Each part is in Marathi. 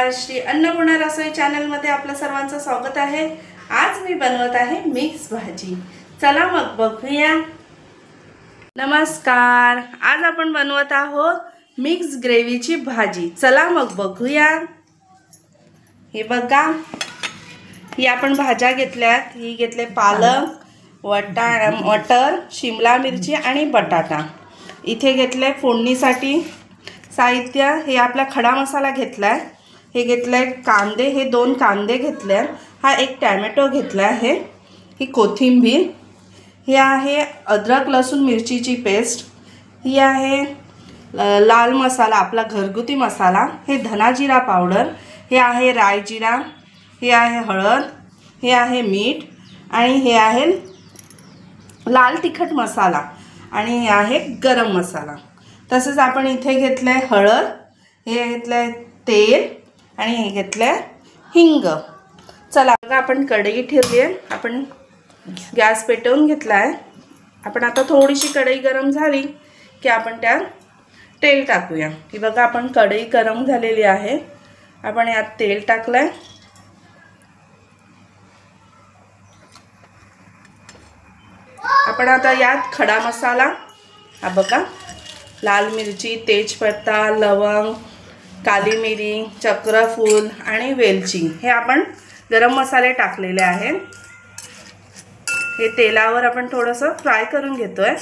नमस्कार, श्री अन्नपूर्णा रसोई चॅनलमध्ये आपलं सर्वांचं स्वागत आहे। आज मी बनवत आहे मिक्स भाजी। चला मग बघूया। नमस्कार, आज आपण बनवत आहोत मिक्स ग्रेव्हीची भाजी। चला मग बघूया। हे बघा, ही आपण भाज्या घेतल्यात। ही घेतले पालक, मटर, शिमला मिरची आणि बटाटा। इथे घेतले फोडणीसाठी साहित्य। हे आपला खडा मसाला घेतलाय। हे घेतलाय कांदे, हे 2 कांदे घेतले। हा एक टोमॅटो घेतला आहे। ही कोथिंबीर, हे आहे अद्रक लसूण मिरचीची पेस्ट, ही आहे लाल मसाला आपला घरगुती मसाला, हे धना जिरा पावडर, हे आहे राई जिरा, हे आहे हळद, हे आहे मीठ आणि हे आहे लाल तिखट मसाला आणि हे आहे गरम मसाला। तसेच आपण इथे घेतलंय हळद, हे घेतलंय तेल आणि हे घेतलंय हिंग। चला आपण कढई ठेवली आहे। आपण गॅस पेटवून घेतलाय। आपण आता थोडीशी कढई गरम झाली की आपण त्यात तेल टाकूया। की बघा, आपण कढई गरम झालेली आहे। आपण यात तेल टाकलंय। आपण आता यात खडा मसाला, हा बघा, लाल मिरची, तेजपत्ता, लवंग, काली मिरी, चक्रफूल आणि वेलची, हे आपण गरम मसाले टाकलेले आहेत। हे तेलावर आपण थोडंसं फ्राय करून घेतोय।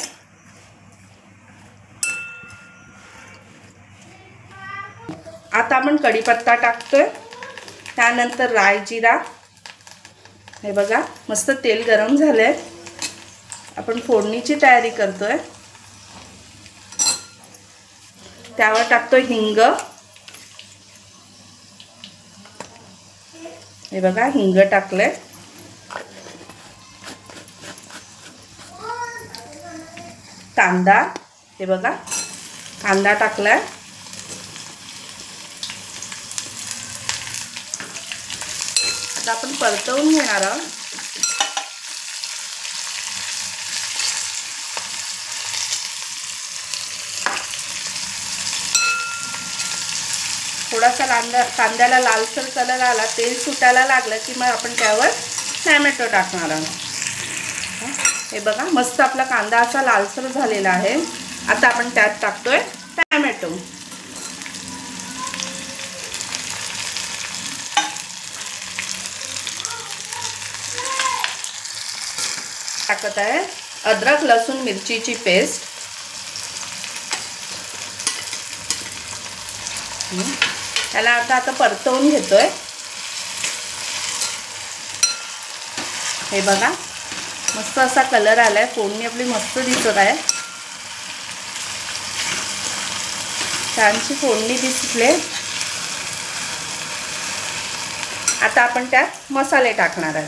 आता आपण कढीपत्ता टाकतोय, त्यानंतर राई जिरा। हे बघा, मस्त तेल गरम झालंय। आपण फोडणीची तयारी करतोय। त्यावर टाकतोय हिंग। हे बघा, हिंग टाकलंय। कांदा, हे बघा, कांदा टाकलाय। आता आपण परतवून घेणार आहोत। थोडासा कांद्याला लालसर कलर आला, तेल सुटायला लागलं की मग आपण त्यावर टोमॅटो टाकणार आहोत। हे बघा, मस्त आपला कांदा असा लालसर झालेला आहे। आता आपण त्यात टाकतोय टोमॅटो। टाकत आहे अद्रक लसूण मिरचीची पेस्ट। त्याला आता परतवून घेतोय। हे बघा, मस्त असा कलर आलाय। फोडणी आपली मस्त दिसत आहे। छानशी फोडणी दिसले। आता आपण त्यात मसाले टाकणार आहे।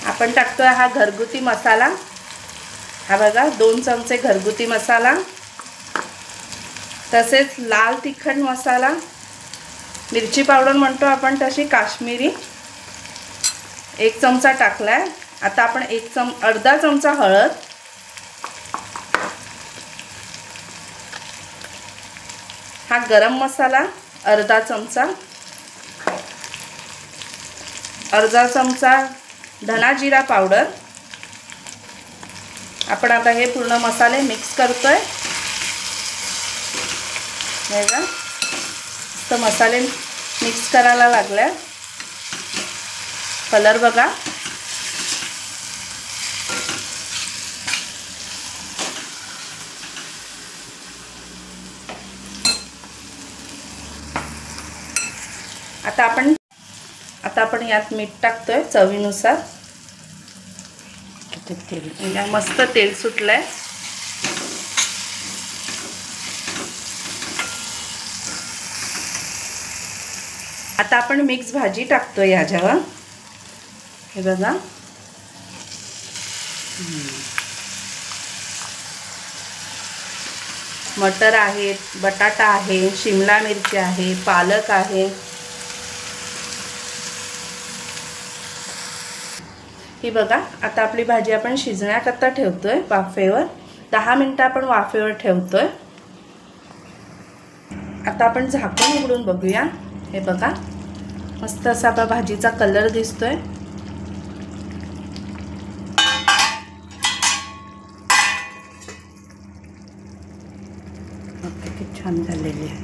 आपण टाकतोय हा घरगुती मसाला। हा बघा, 2 चमचे घरगुती मसाला, तसेच लाल तिखट मसाला, मिरची पावडर म्हणतो आपण तशी काश्मीरी, 1 चमचा टाकलाय। आता आपण अर्धा चमचा हळद, हा गरम मसाला अर्धा चमचा धना जिरा पावडर। आपण आता हे पूर्ण मसाले मिक्स करतोय। बघा, तर मसाले मिक्स करायला लागले। कलर बघा, आता आपण यात मीठ टाकतोय चवीनुसार। मस्त तेल सुटलंय। आता आपण मिक्स भाजी टाकतोय याच्यावर। हे बघा, मटर आहेत, बटाटा आहे, शिमला मिरची आहे, पालक आहे। ही बघा, आता आपली भाजी आपण शिजण्याकरता ठेवतोय वाफेवर। 10 मिनिटं आपण वाफेवर ठेवतोय। आता आपण झाकण उघडून बघूया। हे बघा मस्त असा आपला भाजीचा कलर दिसतोय। किती छान झालेली आहे,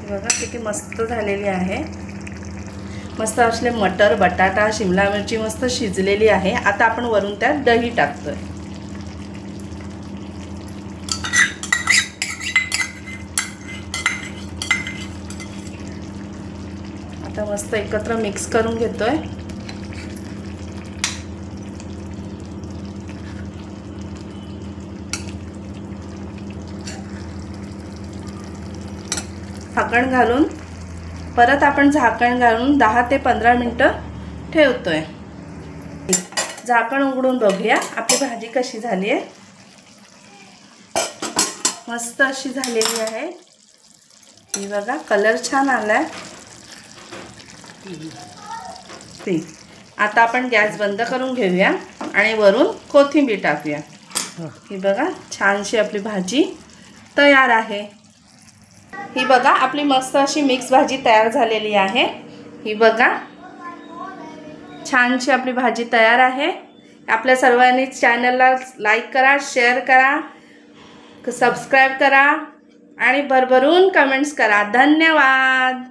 हे बघा किती मस्त झालेली आहे। मस्त असले मटर, बटाटा, शिमला मिरची मस्त शिजलेली आहे। आता आपण वरून त्यात दही टाकतोय। आता मस्त एकत्र मिक्स करून घेतोय। झाकण घालून परत आपण झाकण घालून 10 ते 15 मिनिटं ठेवतोय। झाकण उघडून बघूया आपली भाजी कशी झाली आहे। मस्त अशी झालेली आहे। ही बघा कलर छान आलाय। आता आपण गॅस बंद करून घेऊया आणि वरून कोथिंबीर टाकूया। ही बघा छानशी आपली भाजी तयार आहे। ही बघा आपली मस्त अशी मिक्स भाजी तयार झालेली आहे। ही बघा छानशी आपली भाजी तयार आहे। आपल्या सर्वांनी चॅनलला लाईक करा, शेअर करा, सबस्क्राईब करा आणि भरभरून कमेंट्स करा। धन्यवाद।